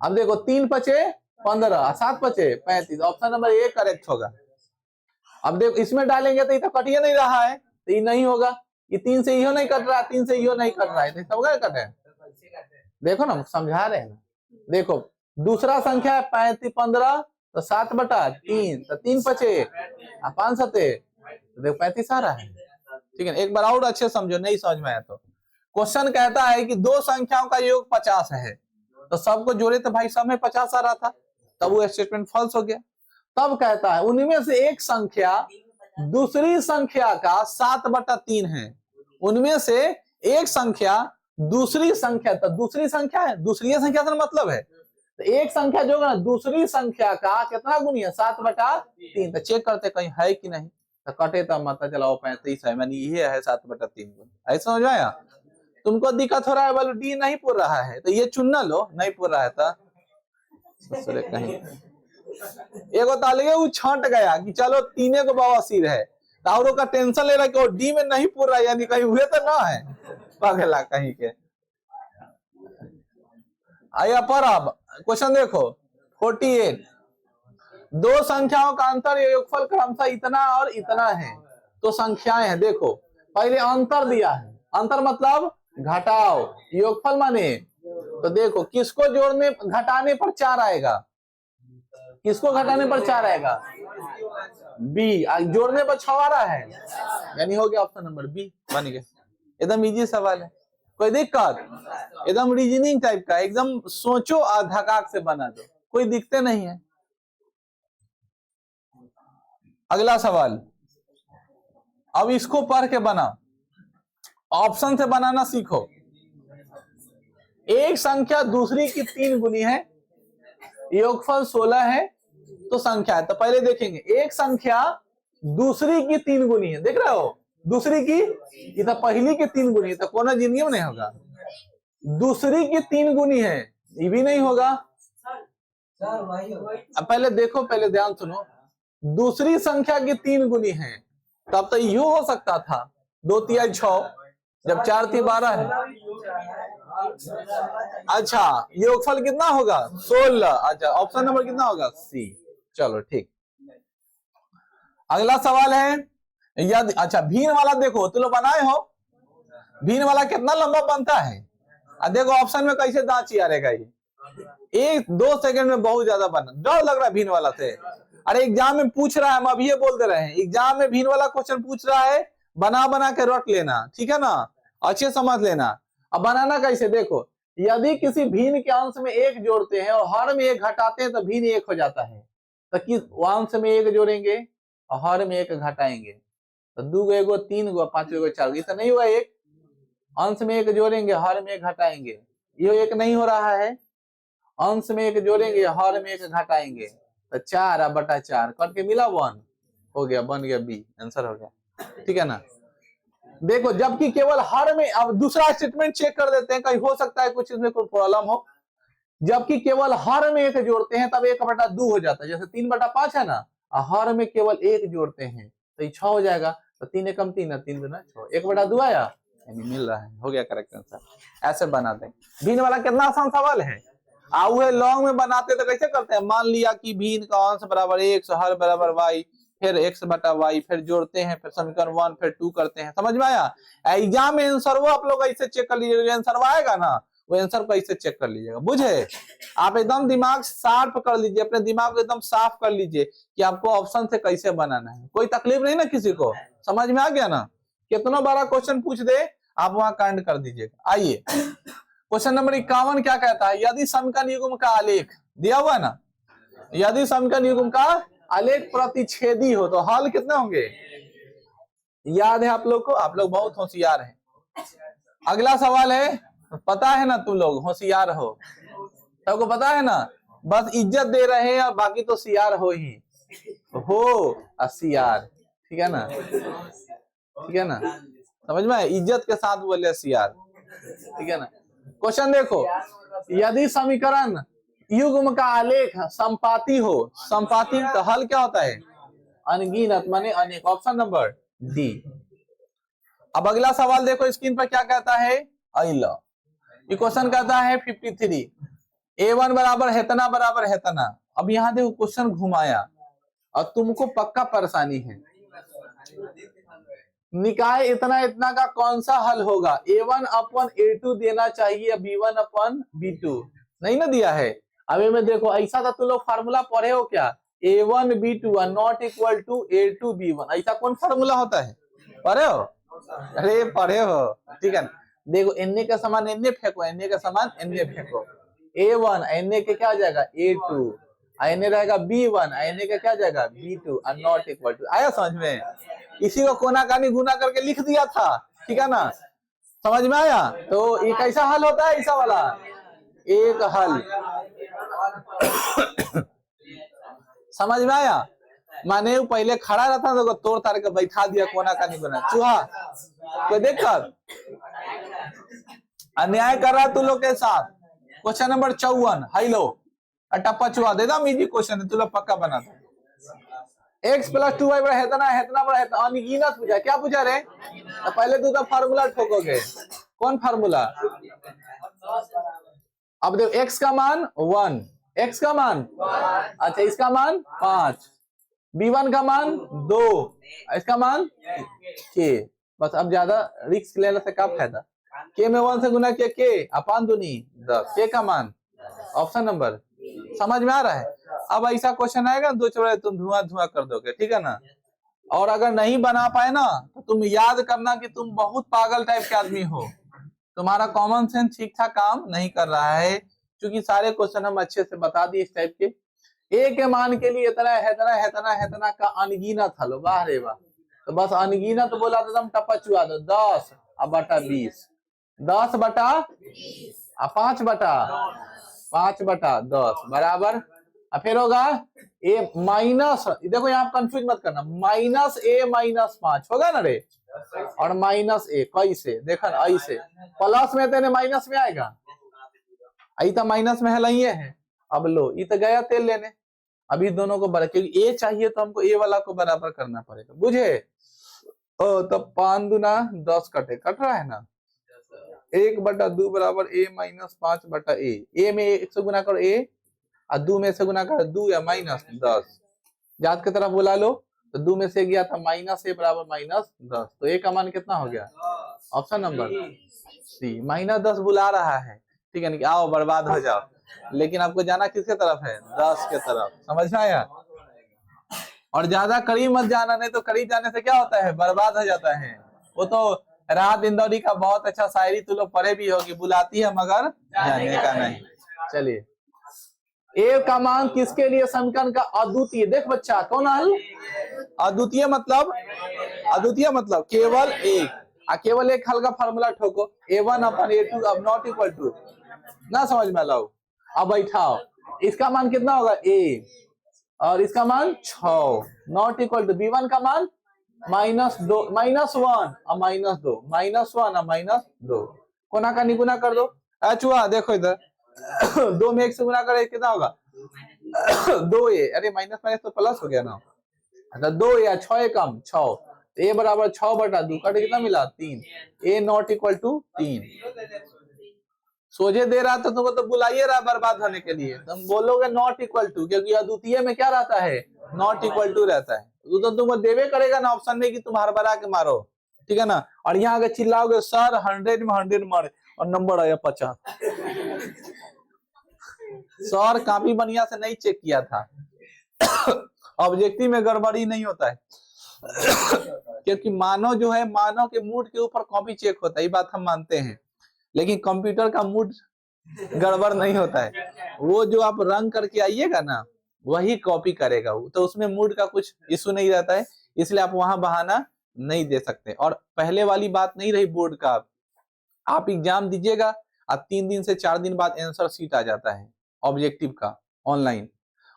अब देखो, 3 पचे 15, 7 पचे 35, ऑप्शन नंबर ए करेक्ट होगा। अब देखो, इसमें डालेंगे तो ये तो कटिए नहीं रहा है, तो ये नहीं होगा, ये 3 से इहो नहीं कट रहा है, 3 से इहो नहीं कट रहा है, तो सब कटे। देखो ना, समझा रहे हैं ना। देखो, दूसरा संख्या है 35 15, तो 7/3, तो 3 पचे 5 सते, देखो 35 आ रहा है, ठीक है। एक बार और अच्छे समझो, नहीं समझ में आया तो। क्वेश्चन कहता है कि दो संख्याओं का योग 50 है, तो सबको जोड़े तो भाई सब में 50 आ रहा था, तब वो स्टेटमेंट फॉल्स हो गया। तब कहता है उनमें से एक संख्या दूसरी संख्या का 7/3 है, उनमें से एक संख्या दूसरी संख्या, तो दूसरी संख्या है, दूसरी संख्या से मतलब है तो एक संख्या जो है ना दूसरी संख्या का कितना गुनी है 7/3। तो चेक करते कहीं है कि नहीं, तो कटे तो मतलब चलाओ 35 है, मैंने ये है 7/3 गुनी। ऐसा समझ में आया? तुमको दिक्कत हो रहा है बोलो डी नहीं पूर रहा है तो ये चुनना लो, नहीं पूर रहा है तो कहीं एगो तालिए वो छंट गया कि चलो तीने को बवासीर है, ताउरो का टेंशन ले रहा है कि डी में नहीं पूर रहा है, यानी कहीं हुए तो ना है पगला कहीं के। आया पर अब क्वेश्चन देखो 48, दो संख्याओं का अंतर योगफल क्रमशः इतना और इतना है, तो संख्याएं हैं। देखो पहले अंतर दिया है, अंतर मतलब घटाओ, योगफल माने तो देखो किसको जोड़ने घटाने पर 4 आएगा, किसको घटाने पर 4 आएगा, बी, जोड़ने पर 6 आ रहा है, यानी हो गया ऑप्शन नंबर बी बन गया। एकदम इजी सवाल है, कोई दिक्कत, एकदम रीजनिंग टाइप का, एकदम सोचो और धकाक से बना दो, कोई दिक्कत नहीं है। अगला सवाल, अब इसको पढ़ के बना, ऑप्शन से बनाना सीखो। एक संख्या दूसरी की 3 गुनी है, योगफल 16 है, तो संख्या है। तो पहले देखेंगे एक संख्या दूसरी की 3 गुनी है, देख रहे हो दूसरी की, ये तो पहली की 3 गुनी है, तो कौन जिंदगी में नहीं होगा, दूसरी की 3 गुनी है, ये भी नहीं होगा। अब पहले देखो, पहले ध्यान सुनो, दूसरी संख्या की 3 गुनी है, तब तो यू हो सकता था 2 3 6, जब 4 3 12 है। अच्छा योगफल कितना होगा 16, अच्छा ऑप्शन नंबर कितना होगा सी। चलो ठीक, अगला सवाल है यदि, अच्छा भीन वाला देखो तुम लोग बनाए हो, भीन वाला कितना लंबा बनता है, देखो ऑप्शन में कैसे दांत चियारेगा ये, 1-2 सेकंड में बहुत ज्यादा बना, डर लग रहा है भीन वाला से। अरे एग्जाम में पूछ रहा है, हम अभी ये बोल दे रहे हैं, एग्जाम में भीन वाला क्वेश्चन पूछ रहा है, बना बना के रट लेना, ठीक है ना, अच्छे समझ लेना। अब बनाना कैसे देखो, यदि किसी भीन के अंश में 1 जोड़ते हैं और हर में 1 घटाते हैं तो भीन 1 हो जाता है, तो किस अंश में 1 जोड़ेंगे और हर में 1 घटाएंगे, तो 2 गो 1 गो 3 गो 5 गो 4 गो, तो नहीं हुआ 1, अंश में 1 जोड़ेंगे हर में 1 घटाएंगे, ये 1 नहीं हो रहा है, अंश में 1 जोड़ेंगे हर में 1 घटाएंगे, तो 4/4 कट के मिला 1, हो गया, बन गया बी, आंसर हो गया, ठीक है ना। देखो जबकि केवल हर में, अब दूसरा स्टेटमेंट चेक कर देते हैं, कहीं हो सकता है कुछ इसमें कोई प्रॉब्लम हो, जबकि केवल हर में 1 जोड़ते हैं तब 1/2 हो जाता है, जैसे 3/5 है ना, हर में केवल 1 जोड़ते हैं तो ये 6 हो जाएगा, तो 3 एकम 3 3 दूना 6, 1/2 आया, यानी मिल रहा है, हो गया करेक्ट आंसर। ऐसे बना दें। भीन वाला कितना आसान सवाल है, आउ है लॉन्ग में बनाते तो कैसे करते हैं, मान लिया कि भीन का अंश बराबर 1, हर बराबर y, फिर x/y, फिर जोड़ते हैं, फिर समीकरण 1 फिर 2 करते हैं, समझ में आया। एग्जाम में आंसर वो आप लोग ऐसे चेक कर लीजिएगा, आंसर आएगा ना वो आंसर को ऐसे चेक कर लीजिएगा, बुझे। आप एकदम दिमाग शार्प कर लीजिए, अपने दिमाग को एकदम साफ कर लीजिए कि आपको ऑप्शन से कैसे बनाना है, कोई तकलीफ नहीं ना किसी को, समझ में आ गया ना। कितना बड़ा क्वेश्चन पूछ दे आप वहां कांड कर दीजिएगा। आइए क्वेश्चन नंबर 51 क्या कहता है, यदि समीकरण युग्म का आलेख दिया हुआ है ना, यदि समीकरण युग्म का आलेख प्रतिच्छेदी हो तो हल कितने होंगे, याद है आप लोग को, आप लोग बहुत होशियार हैं। अगला सवाल है, पता है ना तुम लोग होशियार हो, सबको पता है ना, बस इज्जत दे रहे हैं और बाकी तो सियार हो ही हो सियार, ठीक है ना, ठीक है ना, समझ में, इज्जत के साथ बोले सियार, ठीक है ना। क्वेश्चन देखो, यदि समीकरण युग्म का आलेख संपाती हो, संपाती तो हल क्या होता है, अनगिनत माने अनेक, ऑप्शन नंबर डी। अब अगला सवाल देखो स्क्रीन पर क्या कहता है, ये क्वेश्चन कहता है 53, a1 बराबर हेतना बराबर हेतना। अब यहाँ देखो क्वेश्चन घुमाया और तुमको पक्का परेशानी है, निकाय इतना इतना का कौन सा हल होगा, a1/a2 देना चाहिए, b1/b2 नहीं ना दिया है। अभी में देखो ऐसा था, तुम लोग फार्मूला पढ़े हो क्या, a1b2 not equal to a2b1, ऐसा कौन फार्मूला होता है, पढ़े हो, अरे पढ़े हो, ठीक है ना। देखो एन का समान एन फेंको, एन का समान एन फेंको, a1 एन के क्या हो जाएगा a2, एन रहेगा b1, एन का क्या जाएगा b2, नॉट इक्वल टू, आया समझ में। इसी को कोना कानी गुना करके लिख दिया था, ठीक है ना। समझ में आया? तो ये कैसा हल होता है? ऐसा वाला एक हल। समझ में आया? माने वो पहले खड़ा रहता तो तोड़ ताड़ के बैठा दिया कोना का नहीं बना चूहा। तो देखकर अन्याय कर रहा तू लोग के साथ। क्वेश्चन नंबर 54 हाई लो टप्पा चुहा दे दम, इजी क्वेश्चन है, तू लोग पक्का बना दो। x + 2y बड़ा हेतना हेतना बड़ा हेतना अनगिनत पूछा। क्या पूछा रे? तो पहले तू तो फार्मूला ठोकोगे। कौन फार्मूला? अब देखो x का मान 1, x का मान अच्छा, इसका मान 5, b1 का मान 2, इसका मान 6। बस अब ज्यादा रिस्क लेने से क्या फायदा? k में 1 से गुना किया k अपान दूनी 10, k का मान ऑप्शन नंबर। समझ में आ रहा है? अब ऐसा क्वेश्चन आएगा दो चौड़े तुम धुआं धुआं कर दोगे, ठीक है ना? और अगर नहीं बना पाए ना तो तुम याद करना कि तुम बहुत पागल टाइप के आदमी हो, तुम्हारा कॉमन सेंस ठीक ठाक काम नहीं कर रहा है, क्योंकि सारे क्वेश्चन हम अच्छे से बता दिए इस टाइप के। ए के मान के लिए इतना हेतना हेतना हेतना का अनगिनत हलो, वाह रे वाह। तो बस अनगिनत तो बोला तो टप्पा चुहा दो 10 बटा 20, 10 बटा 5 बटा 5 बटा 10 बराबर। अब फिर होगा ए माइनस, देखो यहाँ कंफ्यूज मत करना, माइनस ए माइनस 5 होगा ना रे, और माइनस ए कैसे देखा ना, ऐसे प्लस में तेने माइनस में आएगा, आई तो माइनस में है। अब लो ये तो गया तेल लेने, अभी दोनों को बराबर, क्योंकि ए चाहिए तो हमको ए वाला को बराबर करना पड़ेगा, बुझे? तब 5 दूना 10 कट रहा है ना, 1 बटा 2 बराबर a माइनस 5 बटा a में 1 से गुना करो a और 2 में से गुना करो 2 या माइनस 10, याद की तरफ बुला लो। तो 2 में से गया था माइनस a बराबर माइनस 10, तो a का मान कितना हो गया? ऑप्शन नंबर सी माइनस 10 बुला रहा है, ठीक है ना? आओ बर्बाद हो जाओ, लेकिन आपको जाना किसके तरफ है? 10 के तरफ। समझ में आया? और ज्यादा करीब मत जाना, नहीं तो करीब जाने से क्या होता है? बर्बाद हो जाता है। वो तो राहत इंदौरी का बहुत अच्छा शायरी तू लोग पढ़े भी होगी, बुलाती है मगर जाने का नहीं। चलिए, ए का मान किसके लिए समीकरण का अद्वितीय? देख बच्चा कौन हल? अद्वितीय मतलब केवल एक, केवल एक हल का फार्मूला ठोको a1 अपन a2 अब नॉट इक्वल टू ना, समझ में लाओ। अब बैठाओ, इसका मान कितना होगा? a और इसका मान 6 नॉट इक्वल टू b1 का मान -2 -1 और -2 -1 और -2 कोना का निगुना कर दो। चुहा देखो इधर 2 में 1 से गुना करे कितना होगा? 2a, अरे माइनस माइनस तो प्लस हो गया ना, अच्छा 2 या 6 कम 6, a बराबर 6 बटा 2 कट कितना मिला? 3, a नॉट इक्वल टू 3। सोझे दे रहा था तुमको तो बुलाइए रहा बर्बाद होने के लिए, तुम बोलोगे नॉट इक्वल टू, क्योंकि अद्वितीय में क्या रहता है? नॉट इक्वल टू रहता है, तो तुमको देवे करेगा ना ऑप्शन में कि तुम हर बरा के मारो, ठीक है ना? और यहाँ अगर चिल्लाओगे सर 100 में 100 मारे और नंबर आया 50, सर काफी बढ़िया से नहीं चेक किया था। ऑब्जेक्टिव में गड़बड़ी नहीं होता है, क्योंकि मानव जो है, मानव के मूड के ऊपर कॉपी चेक होता है, ये बात हम मानते हैं, लेकिन कंप्यूटर का मूड गड़बड़ नहीं होता है। वो जो आप रंग करके आइएगा ना वही कॉपी करेगा, तो उसमें मूड का कुछ इशू नहीं रहता है, इसलिए आप वहां बहाना नहीं दे सकते। और पहले वाली बात नहीं रही बोर्ड का, आप एग्जाम दीजिएगा और 3 दिन से 4 दिन बाद आंसर शीट आ जाता है ऑब्जेक्टिव का ऑनलाइन,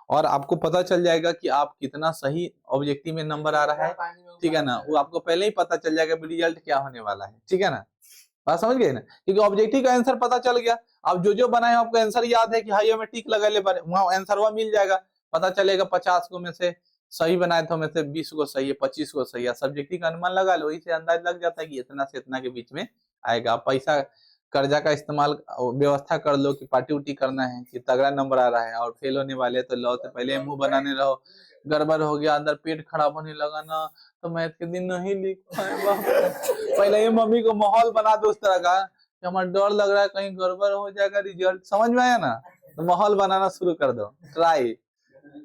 और आपको पता चल जाएगा कि आप कितना सही ऑब्जेक्टिव में नंबर आ रहा है, ठीक है ना? वो आपको पहले ही पता चल जाएगा रिजल्ट क्या होने वाला है, ठीक है ना? बात समझ गए ना? क्योंकि ऑब्जेक्टिव का आंसर पता चल गया, आप जो बनाए आपको आंसर याद है कि हाई में टिक लगा ले, वहां आंसर वह मिल जाएगा, पता चलेगा 50 को में से सही बनाए तो में से 20 को सही है, 25 को सही है। सब्जेक्टिव का अनुमान लगा लो, इससे अंदाज लग जाता है कि इतना से इतना के बीच में आएगा। पैसा कर्जा का इस्तेमाल व्यवस्था कर लो कि पार्टी उटी करना है कि तगड़ा नंबर आ रहा है, और फेल होने वाले तो लो से पहले मुंह बनाने रहो, गड़बड़ हो गया अंदर पेट खराब होने लगा ना तो मैथ के दिन नहीं लिख पाए, पहले ही मम्मी को माहौल बना दो उस तरह का कि हमारा डर लग रहा है कहीं गड़बड़ हो जाएगा रिजल्ट। समझ में आया ना? तो माहौल बनाना शुरू कर दो, ट्राई,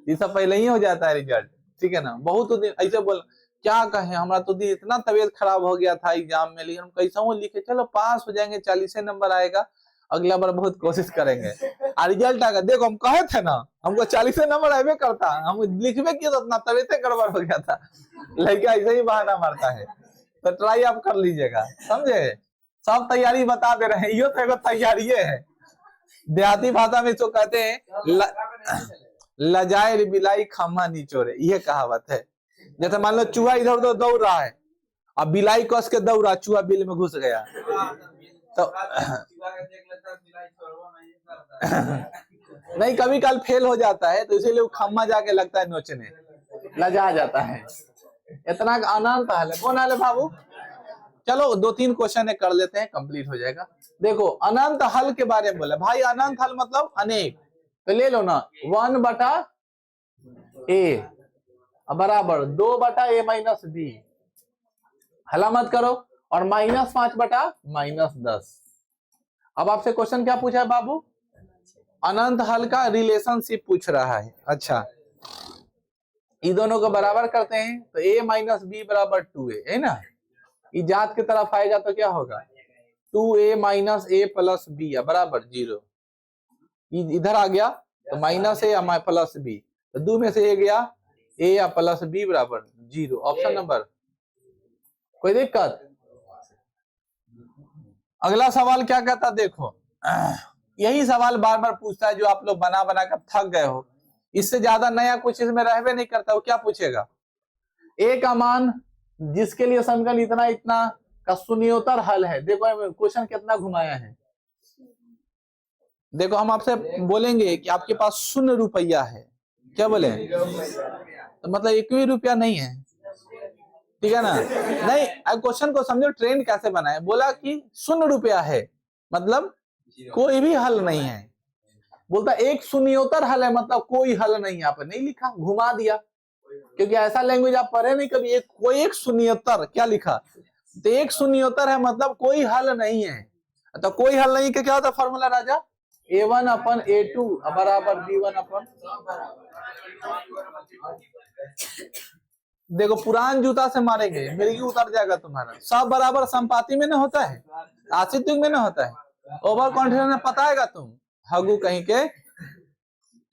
ये सब पहले ही हो जाता है रिजल्ट, ठीक है ना? बहुत दिन ऐसे बोल क्या कहे, हमारा तो दिन इतना तबीयत खराब हो गया था एग्जाम में, लेकिन हम कैसा हो लिखे चलो पास हो जाएंगे, 40 नंबर आएगा, अगला बार बहुत कोशिश करेंगे। और रिजल्ट आएगा, देखो हम कहे थे ना हमको 40 नंबर आए करता, हम लिखबे किया तो अपना तबीयत गड़बड़ हो गया था। लड़का ऐसे ही बहाना मारता है, तो ट्राई आप कर लीजिएगा, समझे? सब तैयारी बता दे रहे हैं, यो तो तैयारी है। देहाती भाषा में जो कहते हैं लजाए बिलाई खम्मा निचोरे, ये कहावत है। जैसे मान लो चूहा इधर उधर दौड़ रहा है, अब बिलाई कस के दौड़ा, चूहा बिल में घुस गया तो नहीं, कभी कल फेल हो जाता है तो इसीलिए वो खम्मा जाके लगता है नोचने, लजा जाता है। इतना अनंत हल है। कौन हल है बाबू? चलो 2-3 क्वेश्चन है कर लेते हैं, कंप्लीट हो जाएगा। देखो अनंत हल के बारे में बोला भाई, अनंत हल मतलब अनेक, तो ले लो ना 1/a बराबर 2/a-b, हला मत करो, और -5/-10। अब आपसे क्वेश्चन क्या पूछा है बाबू? अनंत हल का रिलेशनशिप पूछ रहा है। अच्छा, ये दोनों को बराबर करते हैं तो a - b बराबर 2a है ना। ये जात की तरफ आएगा तो क्या होगा? 2a - a + b बराबर 0। इधर आ गया तो -a + b, तो 2 में से a गया, a + b बराबर 0। Option number. कोई दिक्कत? अगला सवाल क्या कहता देखो, यही सवाल बार बार पूछता है जो आप लोग बना बना कर थक गए हो, इससे ज्यादा नया कुछ इसमें रहबे नहीं करता। वो क्या पूछेगा? a का मान जिसके लिए समीकरण इतना इतना का शून्योत्तर हल है। देखो क्वेश्चन कितना घुमाया है। देखो हम आपसे बोलेंगे कि आपके पास 0 रुपया है, क्या बोले? तो मतलब 1 भी रुपया नहीं है, ठीक है ना? नहीं, अब क्वेश्चन को समझो ट्रेंड कैसे बनाए। बोला कि 0 रुपया है, मतलब कोई भी हल नहीं है। बोलता एक शून्योत्तर हल है, मतलब कोई हल नहीं। यहाँ पर नहीं लिखा, घुमा दिया, क्योंकि ऐसा लैंग्वेज आप पढ़े नहीं कभी। एक शून्योत्तर क्या लिखा? तो एक शून्योत्तर है मतलब कोई हल नहीं है। तो कोई हल नहीं के क्या होता फॉर्मूला राजा? a1/a2 बराबर b1। देखो पुरान जूता से मारेंगे मिर्गी उतर जाएगा तुम्हारा। सब बराबर संपाति में न होता है, आश्रित युग में न होता है। ओवर कॉन्फिडेंस में पताएगा तुम हगू कहीं के।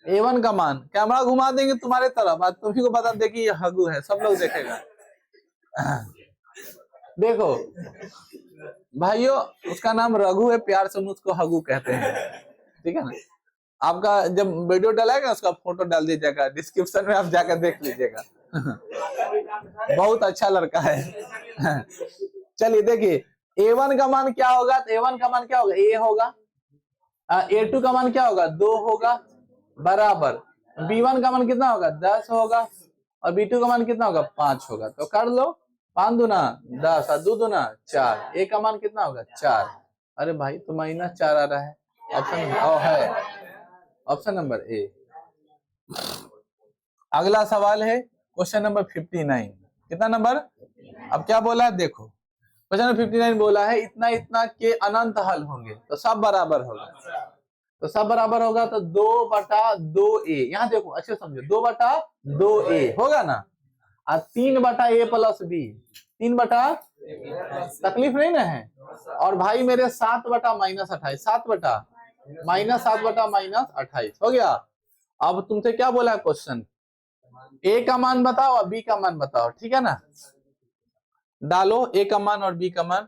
a1 का मान कैमरा घुमा देंगे तुम्हारे तरफ, आज तुम्ही को बता दे कि ये हगू है, सब लोग देखेगा। देखो भाइयों, उसका नाम रघु है, प्यार से उसको हगू कहते हैं, ठीक है ना। आपका जब वीडियो डलाएगा उसका फोटो डाल दीजिएगा, डिस्क्रिप्शन में आप जाकर देख लीजिएगा। बहुत अच्छा लड़का है। चलिए देखिए a1 का मान क्या होगा? तो a1 का मान क्या होगा? a होगा। a2 का मान क्या होगा? 2 होगा बराबर b1 का मान कितना होगा? 10 होगा, और b2 का मान कितना होगा? 5 होगा। तो कर लो, 5 दूना 10 और 2 दूना 4। a का मान कितना होगा? 4। अरे भाई तो -4 आ रहा है। Option number A. अगला सवाल है क्वेश्चन नंबर 59। कितना नंबर? अब क्या बोला है देखो, क्वेश्चन नंबर 59 बोला है इतना इतना के अनंत हल होंगे तो सब बराबर होगा। तो सब बराबर होगा तो 2/2a, यहाँ देखो अच्छे समझो, 2/2a होगा ना, और 3/a + b, 3/, तकलीफ नहीं ना है। और भाई मेरे 7/-28, 7/-28 हो गया। अब तुमसे क्या बोला है क्वेश्चन? a का मान बताओ और b का मान बताओ, ठीक है ना। डालो a का मान और b का मान।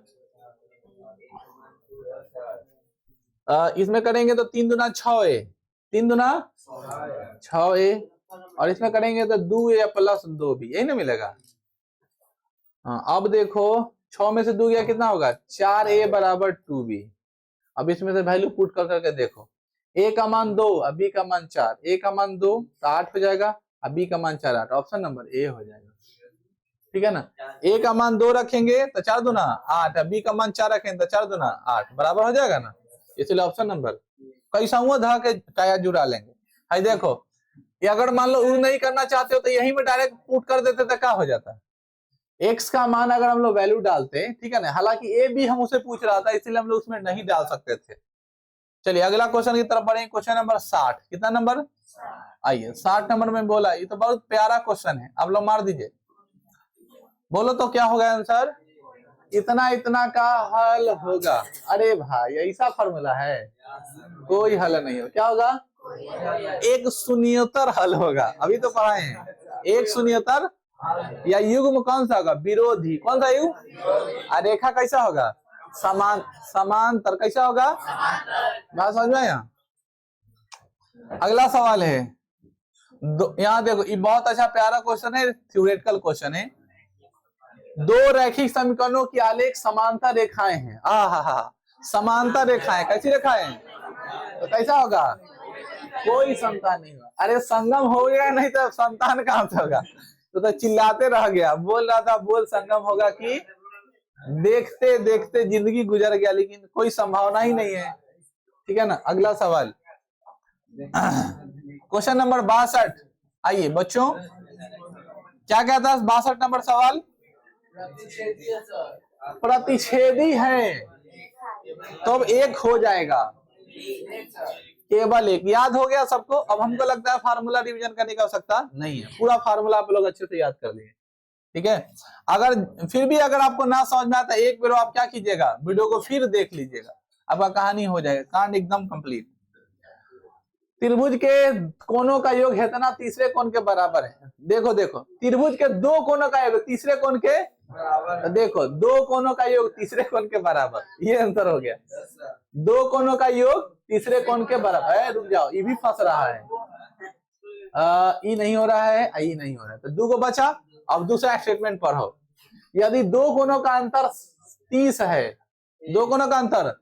इसमें करेंगे तो 3 दूना 6a, 3 दूना 6a, और इसमें करेंगे तो 2a + 2b, यही ना मिलेगा। हाँ, अब देखो 6 में से 2 गया कितना होगा? 4a बराबर 2b। अब इसमें से वैल्यू पुट कर करके देखो, a का मान 2 और b का मान 4, a का मान 2 तो 8 हो जाएगा, और b का मान 4 8। ऑप्शन नंबर ए हो जाएगा, ठीक है ना। a का मान 2 रखेंगे तो 4 दूना 8, और b का मान 4 रखेंगे तो 4 दूना 8, बराबर हो जाएगा ना। इसलिए ऑप्शन नंबर कैसा हुआ धा के काया जुड़ा लेंगे। भाई देखो ये अगर मान लो नहीं करना चाहते हो तो यही में डायरेक्ट पुट कर देते तो क्या हो जाता? x का मान अगर हम लोग वैल्यू डालते, ठीक है ना, हालांकि a b हम उसे पूछ रहा था इसलिए हम लोग उसमें नहीं डाल सकते थे। चलिए अगला क्वेश्चन की तरफ बढ़ेंगे, क्वेश्चन नंबर 60। कितना नंबर? आइए 60 नंबर में बोला, ये तो बहुत प्यारा क्वेश्चन है, आप लोग मार दीजिए, बोलो तो क्या होगा आंसर? इतना इतना का हल होगा। अरे भाई ऐसा फॉर्मूला है, कोई हल नहीं हो, क्या होगा? एक शून्योत्तर हल होगा। अभी तो पढ़ाए हैं, एक शून्योत्तर या युग्म कौन सा होगा? विरोधी। कौन सा युग्म? रेखा कैसा होगा? समांतर कैसा होगा? बात समझ में आया? अगला सवाल है, यहाँ देखो, ये बहुत अच्छा प्यारा क्वेश्चन है, थ्योरेटिकल क्वेश्चन है। दो रैखिक समीकरणों की आलेख समांतर रेखाएं हैं। समांतर रेखाएं, कैसी रेखाएं? तो कैसा होगा? कोई संतान नहीं होगा। अरे संगम हो गया नहीं तो संतान कहां से होगा? तो चिल्लाते रह गया, बोल रहा था बोल संगम होगा कि देखते देखते जिंदगी गुजर गया, लेकिन कोई संभावना ही नहीं है। ठीक है ना। अगला सवाल, क्वेश्चन नंबर 62। आइए बच्चों, क्या कहता है 62 नंबर सवाल? प्रतिच्छेदी है तो अब एक हो जाएगा, केवल एक। याद हो गया सबको? अब हमको लगता है फार्मूला रिवीजन करने की आवश्यकता नहीं है, पूरा फार्मूला आप लोग अच्छे से याद कर लिए। ठीक है। अगर फिर भी अगर आपको ना समझ में आता, एक बार आप क्या कीजिएगा, वीडियो को फिर देख लीजिएगा, आपका कहानी हो जाएगा, कांड एकदम कंप्लीट। त्रिभुज के कोनों का योग इतना तीसरे कोण के बराबर है। देखो देखो, त्रिभुज के दो कोनों का योग तीसरे कोण के बराबर। देखो, दो कोनों का योग तीसरे कोण के बराबर, ये आंसर हो गया। दो कोनों का योग तीसरे कोण के बराबर है। रुक जाओ, ये भी फंस रहा है, ई नहीं हो रहा है, आई नहीं हो रहा है, तो दो को बचा। अब दूसरा स्टेटमेंट पढ़ो, यदि दो कोनों का अंतर 30 है, दो कोनों का अंतर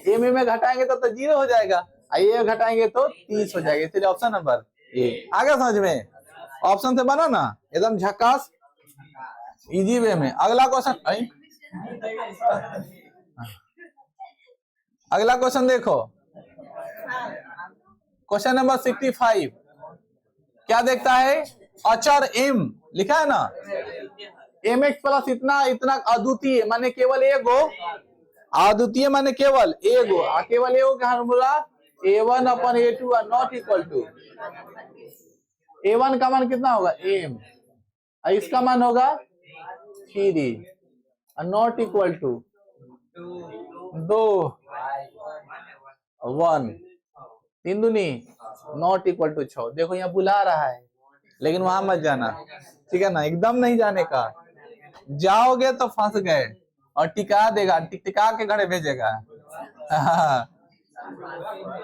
ए में घटाएंगे तो 0 हो जाएगा, ये घटाएंगे तो 30 हो जाएगा। इसलिए ऑप्शन नंबर ए। आगे समझ में? ऑप्शन से बनो ना, एकदम झकास इजी वे में। अगला क्वेश्चन, अगला क्वेश्चन देखो, क्वेश्चन नंबर 65। क्या देखता है? अचर m लिखा है ना, mx प्लस इतना इतना अद्वितीय माने केवल एगो, अद्वितीय माने केवल एगो, केवल एगो का formula a1 upon a2 are not equal to. a1 का मान कितना होगा? m, इसका मान होगा 3 और नॉट इक्वल टू 2 1, 3 दूनी नॉट इक्वल टू 6। देखो यहाँ बुला रहा है, लेकिन वहां मत जाना, ठीक है ना, एकदम नहीं जाने का। जाओगे तो फंस गए, और टिका देगा, टिका के घर भेजेगा।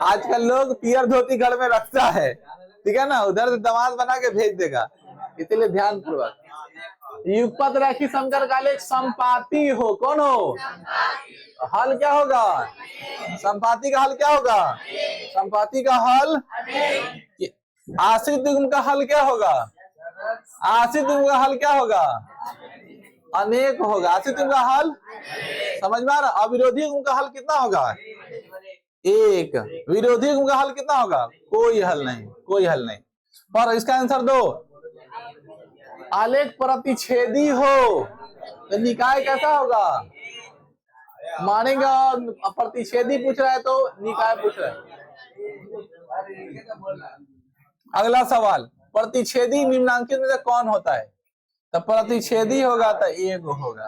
आजकल लोग पियर धोती घर में रखता है, ठीक है ना, उधर से दामाद बना के भेज देगा, इसलिए ध्यान पूर्वक। युगपत रैखिक समीकरण का आलेख संपाती हो, कौन हो? हल क्या होगा? संपाती का हल क्या होगा? संपाती का हल, आश्रित द्विगुण का हल क्या होगा? आश्रित द्विगुण का हल क्या होगा? अनेक होगा। आश्रित द्विगुण का हल समझ में आ रहा? अविरोधी गुण का हल कितना होगा? एक। विरोधी गुण का हल कितना होगा? कोई हल नहीं, कोई हल नहीं। पर इसका आंसर दो, आलेख प्रतिच्छेदी हो तो निकाय कैसा होगा? मानेगा, प्रतिच्छेदी पूछ रहा है तो निकाय पूछ रहा है। अगला सवाल, प्रतिच्छेदी निम्नांकित में से कौन होता है? तो प्रतिच्छेदी होगा तो एक होगा।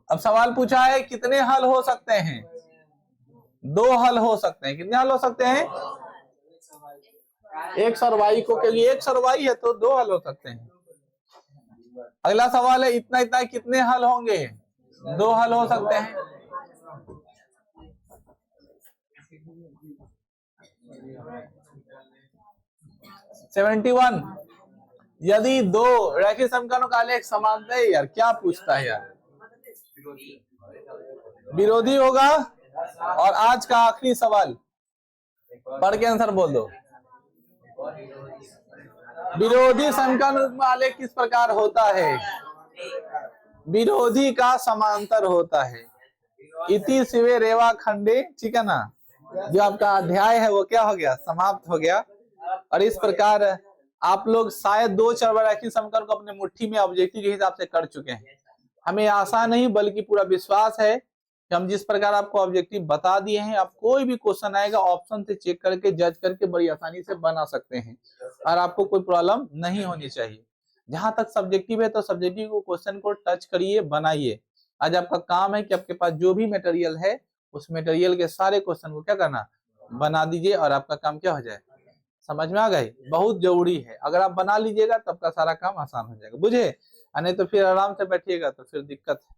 अब सवाल पूछा है कितने हल हो सकते हैं? 2 हल हो सकते हैं। कितने हल हो सकते हैं? एक सरवाई को के लिए, एक सरवाई है तो 2 हल हो सकते हैं। अगला सवाल है, इतना इतना कितने हल होंगे? 2 हल हो सकते हैं। यदि 2 रैखिक समीकरणों का आलेख समांतर है, यार क्या पूछता है यार, विरोधी होगा। और आज का आखिरी सवाल पढ़ के आंसर बोल दो, विरोधी समीकरण का आलेख किस प्रकार होता है? विरोधी का समांतर होता है। इति शिवे रेवा खंडे, ठीक है ना, जो आपका अध्याय है वो क्या हो गया? समाप्त हो गया। और इस प्रकार आप लोग शायद 2 चरबराखी समीकरण को अपने मुट्ठी में ऑब्जेक्टिव के हिसाब से कर चुके हैं। हमें आशा नहीं बल्कि पूरा विश्वास है कि हम जिस प्रकार आपको ऑब्जेक्टिव बता दिए हैं, आप कोई भी क्वेश्चन आएगा ऑप्शन से चेक करके जज करके बड़ी आसानी से बना सकते हैं, और आपको कोई प्रॉब्लम नहीं होनी चाहिए। जहां तक सब्जेक्टिव है तो सब्जेक्टिव को क्वेश्चन को टच करिए, बनाइए। आज आपका काम है कि आपके पास जो भी मटेरियल है उस मटेरियल के सारे क्वेश्चन को क्या करना, बना दीजिए, और आपका काम क्या हो जाए, समझ में आ गई, बहुत जरूरी है। अगर आप बना लीजिएगा तब का सारा काम आसान हो जाएगा, बुझे? नहीं तो फिर आराम से बैठिएगा तो फिर दिक्कत है।